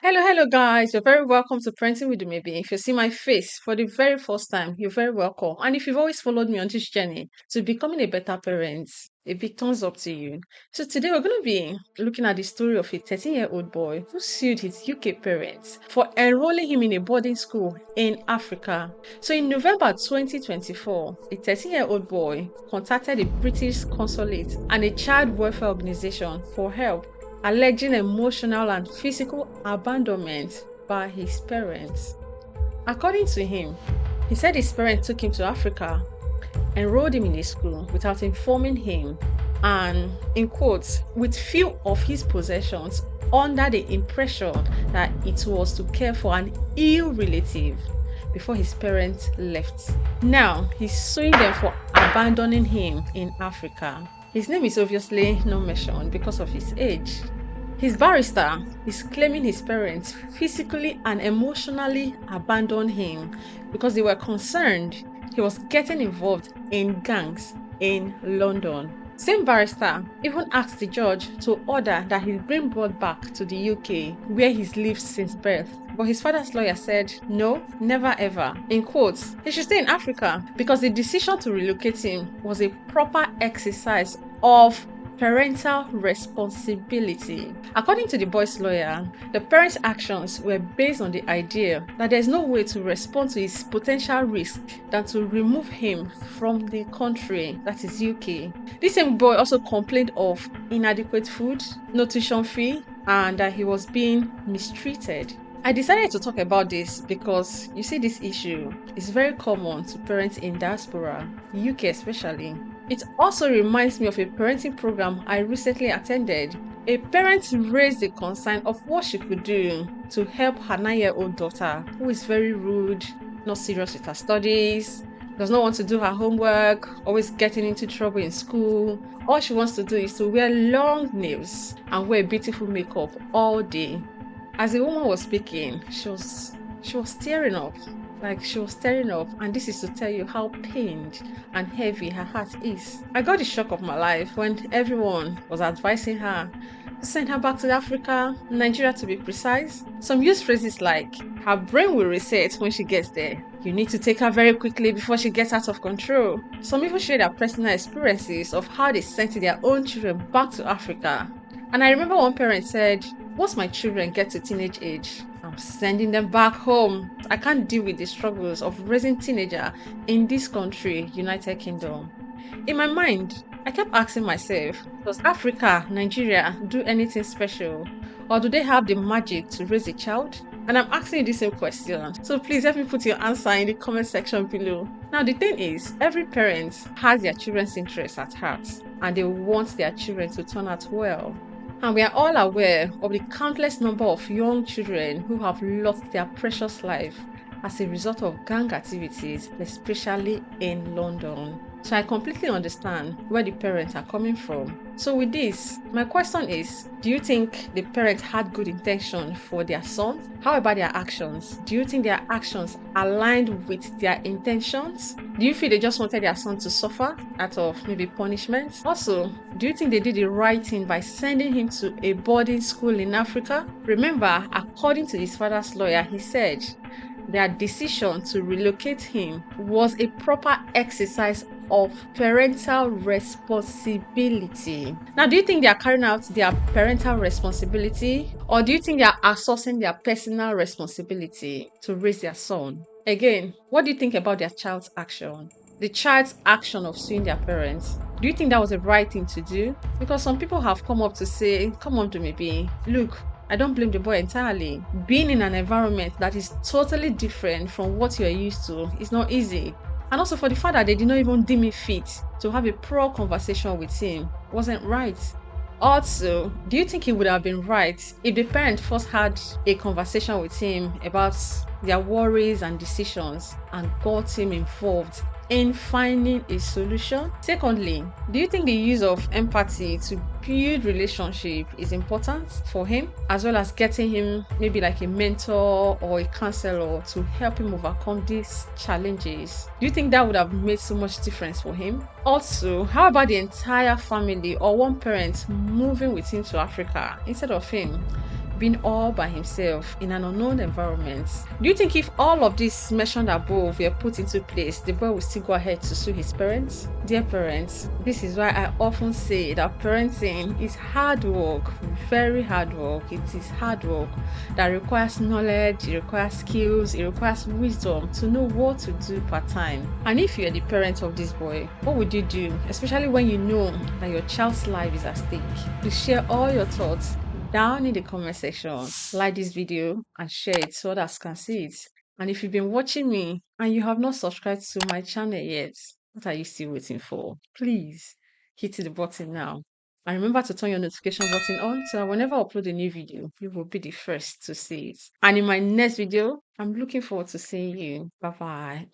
Hello guys. You're very welcome to Parenting with Dumebi. If you see my face for the very first time, you're very welcome. And if you've always followed me on this journey to becoming a better parent, a big thumbs up to you. So today we're going to be looking at the story of a 13-year-old boy who sued his UK parents for enrolling him in a boarding school in Africa. So in November 2024, a 13-year-old boy contacted the British consulate and a child welfare organization for help, alleging emotional and physical abandonment by his parents. According to him, he said his parents took him to Africa, enrolled him in a school without informing him, and, in quotes, with few of his possessions, under the impression that it was to care for an ill relative before his parents left. Now, he's suing them for abandoning him in Africa. His name is obviously not mentioned because of his age. His barrister is claiming his parents physically and emotionally abandoned him because they were concerned he was getting involved in gangs in London. Same barrister even asked the judge to order that he be brought back to the UK where he's lived since birth. But his father's lawyer said, no, never ever. In quotes, he should stay in Africa because the decision to relocate him was a proper exercise of parental responsibility. According to the boy's lawyer, the parents' actions were based on the idea that there's no way to respond to his potential risk than to remove him from the country, that is UK. This same boy also complained of inadequate food, no tuition fee, and that he was being mistreated. I decided to talk about this because you see, this issue is very common to parents in diaspora, UK especially. It also reminds me of a parenting program I recently attended. A parent raised the concern of what she could do to help her 9-year-old daughter, who is very rude, not serious with her studies, does not want to do her homework, always getting into trouble in school. All she wants to do is to wear long nails and wear beautiful makeup all day. As the woman was speaking, she was tearing up. She was tearing up, and this is to tell you how pained and heavy her heart is. I got the shock of my life when everyone was advising her to send her back to Africa, Nigeria to be precise. Some use phrases like, her brain will reset when she gets there. You need to take her very quickly before she gets out of control. Some even share their personal experiences of how they sent their own children back to Africa. And I remember one parent said, once my children get to teenage age, I'm sending them back home. I can't deal with the struggles of raising teenager in this country, United Kingdom. In my mind, I kept asking myself, does Africa, Nigeria do anything special? Or do they have the magic to raise a child? And I'm asking you the same question. So please help me put your answer in the comment section below. Now the thing is, every parent has their children's interests at heart and they want their children to turn out well. And we are all aware of the countless number of young children who have lost their precious life as a result of gang activities, especially in London. So I completely understand where the parents are coming from. So with this, my question is, do you think the parents had good intention for their son? How about their actions? Do you think their actions aligned with their intentions? Do you feel they just wanted their son to suffer out of maybe punishment? Also, do you think they did the right thing by sending him to a boarding school in Africa? Remember, according to his father's lawyer, he said their decision to relocate him was a proper exercise of parental responsibility. Now, do you think they are carrying out their parental responsibility, or do you think they are outsourcing their personal responsibility to raise their son? Again, what do you think about their child's action? The child's action of suing their parents. Do you think that was the right thing to do? Because some people have come up to say, come on, Dumebi, look, I don't blame the boy entirely. Being in an environment that is totally different from what you're used to is not easy. And also for the fact that they did not even deem it fit to have a pro conversation with him wasn't right. Also, do you think it would have been right if the parent first had a conversation with him about their worries and decisions and got him involved in finding a solution? Secondly, do you think the use of empathy to build relationship is important for him, as well as getting him maybe like a mentor or a counselor to help him overcome these challenges? Do you think that would have made so much difference for him? Also, how about the entire family or one parent moving with him to Africa instead of him being all by himself in an unknown environment. Do you think if all of this mentioned above were put into place, the boy will still go ahead to sue his parents? Dear parents, this is why I often say that parenting is hard work, very hard work. It is hard work that requires knowledge, it requires skills, it requires wisdom to know what to do part time. And if you're the parent of this boy, what would you do, especially when you know that your child's life is at stake? Please share all your thoughts down in the comment section. Like this video and share it so others can see it. And if you've been watching me and you have not subscribed to my channel yet, what are you still waiting for? Please hit the button now. And remember to turn your notification button on so that whenever I upload a new video, you will be the first to see it. And in my next video, I'm looking forward to seeing you. Bye bye.